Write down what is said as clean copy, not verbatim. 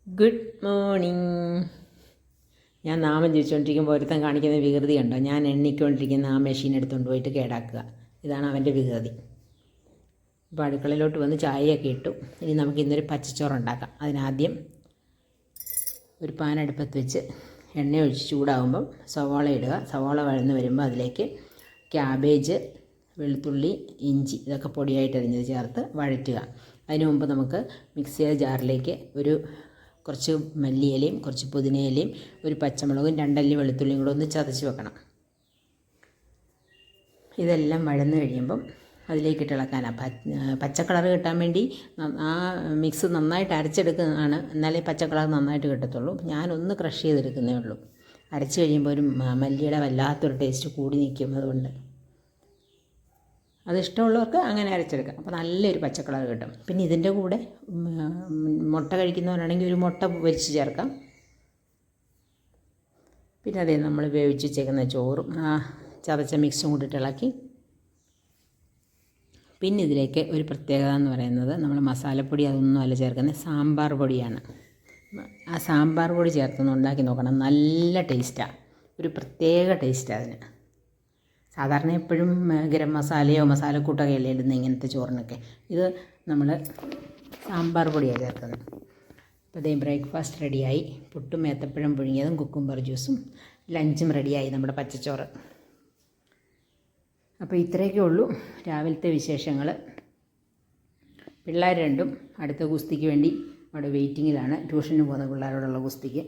Good morning. ഞാൻ നാമം ചോദിച്ചുകൊണ്ടിരിക്കുമ്പോൾ ഒരുത്തൻ കാണിക്കുന്ന വികൃതി കണ്ടോ? ഞാൻ എണ്ണിക്കൊണ്ടിരിക്കുന്ന ആ മെഷീൻ എടുത്തുകൊണ്ട് പോയിട്ട് കേടാക്കുക. ഇതാണ് അവൻ്റെ വികൃതി. ഇപ്പോൾ അടുക്കളയിലോട്ട് വന്ന് ചായയൊക്കെ ഇട്ടു. ഇനി നമുക്ക് ഇന്നൊരു പച്ചച്ചോറ് ഉണ്ടാക്കാം. അതിനാദ്യം ഒരു പാൻ അടുപ്പത്ത് വെച്ച് എണ്ണ ഒഴിച്ച് ചൂടാകുമ്പം സവാള ഇടുക. സവാള വഴന്ന് വരുമ്പോൾ അതിലേക്ക് ക്യാബേജ്, വെളുത്തുള്ളി, ഇഞ്ചി ഇതൊക്കെ പൊടിയായിട്ട് അരിഞ്ഞത് ചേർത്ത് വഴറ്റുക. അതിന് മുമ്പ് നമുക്ക് മിക്സിയുടെ ജാറിലേക്ക് കുറച്ച് മല്ലിയിലയും കുറച്ച് പുതിനയിലയും ഒരു പച്ചമുളകും 2 അല്ലി വെളുത്തുള്ളിയും കൂടെ ഒന്ന് ചതച്ച് വെക്കണം. ഇതെല്ലാം വഴന്ന് കഴിയുമ്പം അതിലേക്ക് ഇളക്കാനാണ്. പച്ച കളർ കിട്ടാൻ വേണ്ടി ആ മിക്സ് നന്നായിട്ട് അരച്ചെടുക്കുന്നതാണ്, എന്നാലേ പച്ച കളർ നന്നായിട്ട് കിട്ടത്തുള്ളൂ. ഞാനൊന്ന് ക്രഷ് ചെയ്തെടുക്കുന്നേ ഉള്ളൂ. അരച്ച് കഴിയുമ്പോൾ ഒരു മല്ലിയുടെ വല്ലാത്തൊരു ടേസ്റ്റ് കൂടി നിൽക്കും. അതുകൊണ്ട് അതിഷ്ടമുള്ളവർക്ക് അങ്ങനെ അരച്ചെടുക്കാം. അപ്പോൾ നല്ലൊരു പച്ചക്കളർ കിട്ടും. പിന്നെ ഇതിൻ്റെ കൂടെ മുട്ട കഴിക്കുന്നവരാണെങ്കിൽ ഒരു മുട്ട പൊരിച്ച് ചേർക്കാം. പിന്നെ അതേ നമ്മൾ വേവിച്ച് വെച്ചേക്കുന്ന ചോറും ചതച്ച മിക്സും കൂടിയിട്ട് ഇളക്കി. പിന്നെ ഇതിലേക്ക് ഒരു പ്രത്യേകത എന്ന് പറയുന്നത് നമ്മൾ മസാലപ്പൊടി അതൊന്നും അല്ല ചേർക്കുന്നത്, സാമ്പാർ പൊടിയാണ്. ആ സാമ്പാർ പൊടി ചേർത്തൊന്ന് ഉണ്ടാക്കി നോക്കണം. നല്ല ടേസ്റ്റാണ്, ഒരു പ്രത്യേക ടേസ്റ്റാണ് അതിന്. സാധാരണ എപ്പോഴും ഗരം മസാലയോ മസാലക്കൂട്ടൊക്കെ അല്ലേ ഇടുന്നത് ഇങ്ങനത്തെ ചോറിനൊക്കെ. ഇത് നമ്മൾ സാമ്പാർ പൊടിയാണ് ചേർക്കുന്നത്. അപ്പോൾ അതേ ബ്രേക്ക്ഫാസ്റ്റ് റെഡിയായി. പുട്ടും ഏത്തപ്പഴം പുഴുങ്ങിയതും കുക്കുംബർ ജ്യൂസും. ലഞ്ചും റെഡിയായി നമ്മുടെ പച്ചച്ചോറ്. അപ്പോൾ ഇത്രയൊക്കെ ഉള്ളൂ രാവിലത്തെ വിശേഷങ്ങൾ. പിള്ളേർ രണ്ടും അടുത്ത ഗുസ്തിക്ക് വേണ്ടി അവിടെ വെയിറ്റിങ്ങിലാണ്. ട്യൂഷന് പോകുന്ന പിള്ളേരോടുള്ള ഗുസ്തിക്ക്.